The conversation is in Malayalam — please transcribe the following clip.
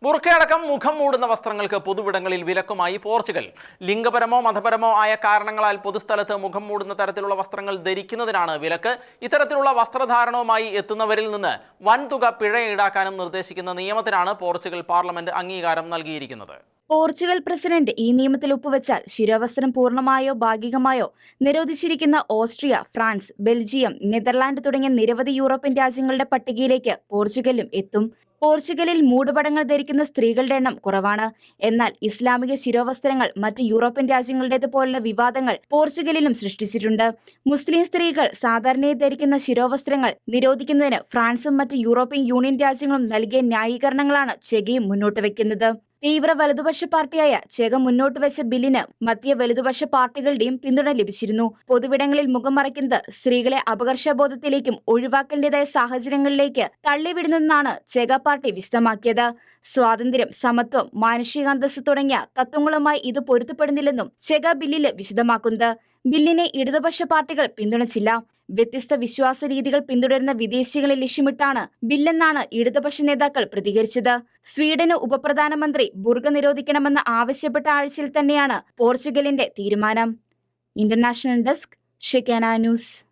ബുർക്കയടക്കം മുഖം മൂടുന്ന വസ്ത്രങ്ങൾക്ക് പൊതുവിടങ്ങളിൽ വിലക്കുമായി പോർച്ചുഗൽ. ലിംഗപരമോ മതപരമോ ആയ കാരണങ്ങളാൽ പൊതുസ്ഥലത്ത് മുഖം മൂടുന്ന തരത്തിലുള്ള വസ്ത്രങ്ങൾ ധരിക്കുന്നതിനാണ് വിലക്ക്. ഇത്തരത്തിലുള്ള വസ്ത്രധാരണവുമായി എത്തുന്നവരിൽ നിന്ന് വൻതുക പിഴ ഈടാക്കാനും നിർദ്ദേശിക്കുന്ന നിയമത്തിനാണ് പോർച്ചുഗൽ പാർലമെന്റ് അംഗീകാരം നൽകിയിരിക്കുന്നത്. പോർച്ചുഗൽ പ്രസിഡന്റ് ഈ നിയമത്തിൽ ഒപ്പുവെച്ചാൽ ശിരോവസ്ത്രം പൂർണ്ണമായോ ഭാഗികമായോ നിരോധിച്ചിരിക്കുന്ന ഓസ്ട്രിയ, ഫ്രാൻസ്, ബെൽജിയം, നെതർലാൻഡ് തുടങ്ങിയ നിരവധി യൂറോപ്യൻ രാജ്യങ്ങളുടെ പട്ടികയിലേക്ക് പോർച്ചുഗലും എത്തും. പോർച്ചുഗലിൽ മൂടുപടങ്ങൾ ധരിക്കുന്ന സ്ത്രീകളുടെ എണ്ണം കുറവാണ്. എന്നാൽ ഇസ്ലാമിക ശിരോവസ്ത്രങ്ങൾ മറ്റ് യൂറോപ്യൻ രാജ്യങ്ങളുടേതുപോലുള്ള വിവാദങ്ങൾ പോർച്ചുഗലിലും സൃഷ്ടിച്ചിട്ടുണ്ട്. മുസ്ലിം സ്ത്രീകൾ സാധാരണയായി ധരിക്കുന്ന ശിരോവസ്ത്രങ്ങൾ നിരോധിക്കുന്നതിന് ഫ്രാൻസും മറ്റ് യൂറോപ്യൻ യൂണിയൻ രാജ്യങ്ങളും നൽകിയ ന്യായീകരണങ്ങളാണ് ചെഗയും മുന്നോട്ട് വയ്ക്കുന്നത്. തീവ്ര വലതുപക്ഷ പാർട്ടിയായ ചെഗ മുന്നോട്ട് വെച്ച ബില്ലിന് മധ്യ വലതുപക്ഷ പാർട്ടികളുടെയും പിന്തുണ ലഭിച്ചിരുന്നു. പൊതുവിടങ്ങളിൽ മുഖം മറയ്ക്കുന്നത് സ്ത്രീകളെ അപകർഷബോധത്തിലേക്കും ഒഴിവാക്കലിന്റേതായ സാഹചര്യങ്ങളിലേക്ക് തള്ളിവിടുന്നെന്നാണ് ചെഗ പാർട്ടി വിശദമാക്കിയത്. സ്വാതന്ത്ര്യം, സമത്വം, മാനുഷികാന്തസ്സ് തുടങ്ങിയ തത്വങ്ങളുമായി ഇത് പൊരുത്തപ്പെടുന്നില്ലെന്നും ചെഗ ബില്ലില് വിശദമാക്കുന്നത്. ബില്ലിനെ ഇടതുപക്ഷ പാർട്ടികൾ പിന്തുണച്ചില്ല. വ്യത്യസ്ത വിശ്വാസ രീതികൾ പിന്തുടരുന്ന വിദേശികളെ ലക്ഷ്യമിട്ടാണ് ബില്ലെന്നാണ് ഇടതുപക്ഷ നേതാക്കൾ പ്രതികരിച്ചത്. സ്വീഡന് ഉപപ്രധാനമന്ത്രി ബുർക നിരോധിക്കണമെന്ന് ആവശ്യപ്പെട്ട ആഴ്ചയിൽ തന്നെയാണ് പോർച്ചുഗലിന്റെ തീരുമാനം. ഇന്റർനാഷണൽ ഡെസ്ക്, ഷെക്കാന ന്യൂസ്.